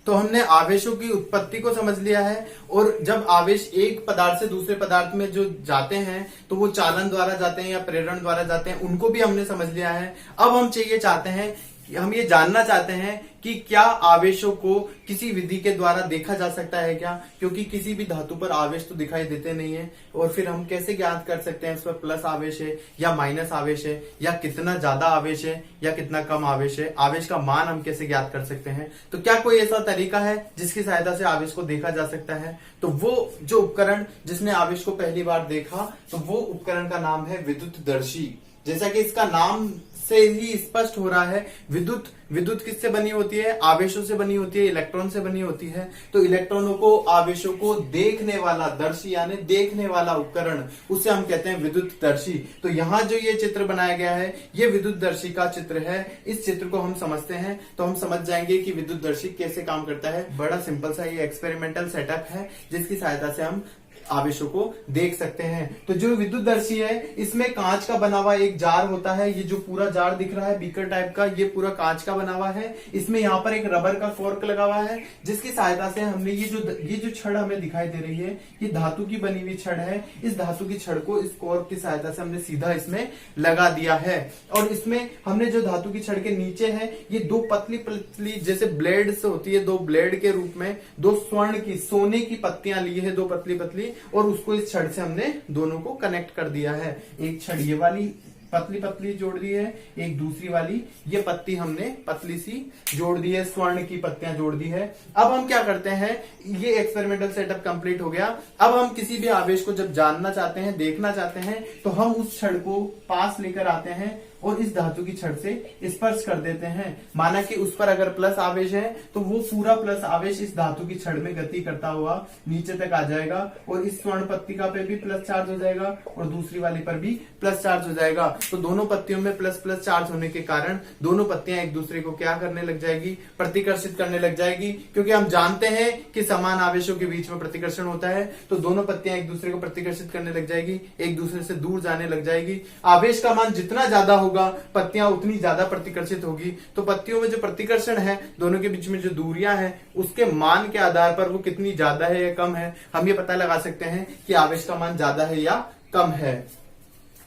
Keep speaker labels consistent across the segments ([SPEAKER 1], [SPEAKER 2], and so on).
[SPEAKER 1] तो हमने आवेशों की उत्पत्ति को समझ लिया है, और जब आवेश एक पदार्थ से दूसरे पदार्थ में जो जाते हैं तो वो चालन द्वारा जाते हैं या प्रेरण द्वारा जाते हैं, उनको भी हमने समझ लिया है। अब हम चाहते हैं कि हम ये जानना चाहते हैं कि क्या आवेशों को किसी विधि के द्वारा देखा जा सकता है क्या, क्योंकि किसी भी धातु पर आवेश तो दिखाई देते नहीं है, और फिर हम कैसे ज्ञात कर सकते हैं उस पर प्लस आवेश है या माइनस आवेश है, या कितना ज्यादा आवेश है या कितना कम आवेश है, आवेश का मान हम कैसे ज्ञात कर सकते हैं। तो क्या कोई ऐसा तरीका है जिसकी सहायता से आवेश को देखा जा सकता है? तो वो जो उपकरण जिसने आवेश को पहली बार देखा, तो वो उपकरण का नाम है विद्युतदर्शी। जैसा कि इसका नाम से ही स्पष्ट हो रहा है, विद्युत किससे बनी होती है? आवेशों से बनी होती है, इलेक्ट्रॉन से बनी होती है। तो इलेक्ट्रॉनों को, आवेशों को देखने वाला दर्शी यानी देखने वाला उपकरण, उसे हम कहते हैं विद्युतदर्शी। तो यहाँ जो ये चित्र बनाया गया है, ये विद्युतदर्शी का चित्र है। इस चित्र को हम समझते हैं तो हम समझ जाएंगे कि विद्युतदर्शी कैसे काम करता है। बड़ा सिंपल सा ये एक्सपेरिमेंटल सेटअप है जिसकी सहायता से हम आवेशों को देख सकते हैं। तो जो विद्युतदर्शी है, इसमें कांच का बना हुआ एक जार होता है। ये जो पूरा जार दिख रहा है बीकर टाइप का, ये पूरा कांच का बना हुआ है। इसमें यहाँ पर एक रबर का फोर्क लगा हुआ है, जिसकी सहायता से हमने ये जो छड़ हमें दिखाई दे रही है, ये धातु की बनी हुई छड़ है। इस धातु की छड़ को इस कोर्क की सहायता से हमने सीधा इसमें लगा दिया है, और इसमें हमने जो धातु की छड़ के नीचे है, ये दो पतली पतली जैसे ब्लेड से होती है, दो ब्लेड के रूप में दो स्वर्ण की, सोने की पत्तियां ली है, दो पतली पतली, और उसको इस छड़ से हमने दोनों को कनेक्ट कर दिया है। एक छड़ ये वाली पतली पतली जोड़ दी है, एक दूसरी वाली ये पत्ती हमने पतली सी जोड़ दी है, स्वर्ण की पत्तियां जोड़ दी है। अब हम क्या करते हैं, ये एक्सपेरिमेंटल सेटअप कंप्लीट हो गया। अब हम किसी भी आवेश को जब जानना चाहते हैं, देखना चाहते हैं, तो हम उस छड़ को पास लेकर आते हैं और इस धातु की छड़ से स्पर्श कर देते हैं। माना कि उस पर अगर प्लस आवेश है तो वो पूरा प्लस आवेश इस धातु की छड़ में गति करता हुआ नीचे तक आ जाएगा, और इस स्वर्ण पत्तिका पे भी प्लस चार्ज हो जाएगा और दूसरी वाली पर भी प्लस चार्ज हो जाएगा। तो दोनों पत्तियों में प्लस प्लस चार्ज होने के कारण दोनों पत्तियां एक दूसरे को क्या करने लग जाएगी, प्रतिकर्षित करने लग जाएगी। क्योंकि हम जानते हैं कि समान आवेशों के बीच में प्रतिकर्षण होता है, तो दोनों पत्तियां एक दूसरे को प्रतिकर्षित करने लग जाएगी, एक दूसरे से दूर जाने लग जाएगी। आवेश का मान जितना ज्यादा होगा, पत्तियां उतनी ज्यादा प्रतिकर्षित होगी। तो पत्तियों में जो प्रतिकर्षण है, दोनों के बीच में जो दूरियां हैं, उसके मान के आधार पर वो कितनी ज्यादा है या कम है, हम ये पता लगा सकते हैं कि आवेश का मान ज्यादा है या कम है।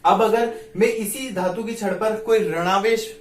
[SPEAKER 1] अब अगर मैं इसी धातु की छड़ पर कोई ऋणावेश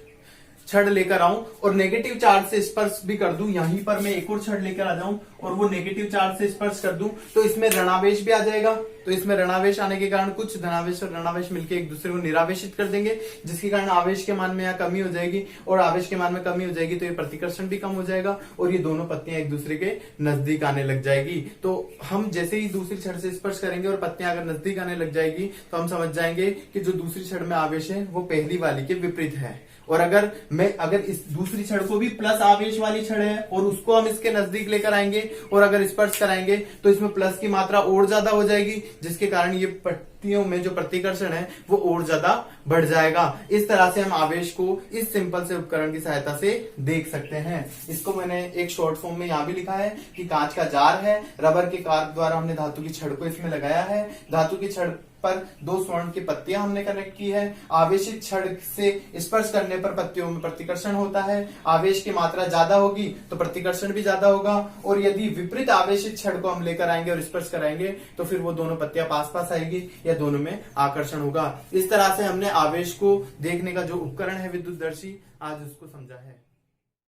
[SPEAKER 1] छड़ लेकर आऊं और नेगेटिव चार्ज से स्पर्श भी कर दूं, यहीं पर मैं एक और छड़ लेकर आ जाऊं और वो नेगेटिव चार्ज से स्पर्श कर दूं, तो इसमें ऋणावेश भी आ जाएगा। तो इसमें ऋणावेश आने के कारण कुछ धनावेश और ऋणावेश मिलकर एक दूसरे को निरावेशित कर देंगे, जिसके कारण आवेश के मान में यहाँ कमी हो जाएगी, और आवेश के मान में कमी हो जाएगी तो ये प्रतिकर्षण भी कम हो जाएगा, और ये दोनों पत्तियां एक दूसरे के नजदीक आने लग जाएगी। तो हम जैसे ही दूसरी छड़ से स्पर्श करेंगे और पत्तियां अगर नजदीक आने लग जाएगी, तो हम समझ जाएंगे कि जो दूसरी छड़ में आवेश है वो पहली वाली के विपरीत है। और अगर इस दूसरी छड़ को भी प्लस आवेश वाली छड़ है और उसको हम इसके नजदीक लेकर आएंगे और अगर स्पर्श कराएंगे, तो इसमें प्लस की मात्रा और ज्यादा हो जाएगी, जिसके कारण ये पत्तियों में जो प्रतिकर्षण है वो और ज्यादा बढ़ जाएगा। इस तरह से हम आवेश को इस सिंपल से उपकरण की सहायता से देख सकते हैं। इसको मैंने एक शॉर्ट फॉर्म में यहाँ भी लिखा है कि कांच का जार है, रबर के कार्क द्वारा हमने धातु की छड़ को इसमें लगाया है, धातु की छड़ पर दो स्वर्ण की पत्तियां हमने कनेक्ट की है, आवेशित छड़ से स्पर्श करने पर पत्तियों में प्रतिकर्षण होता है, आवेश की मात्रा ज्यादा होगी तो प्रतिकर्षण भी ज्यादा होगा, और यदि विपरीत आवेशित छड़ को हम लेकर आएंगे और स्पर्श कराएंगे तो फिर वो दोनों पत्तियां पास पास आएगी या दोनों में आकर्षण होगा। इस तरह से हमने आवेश को देखने का जो उपकरण है विद्युतदर्शी, आज उसको समझा है।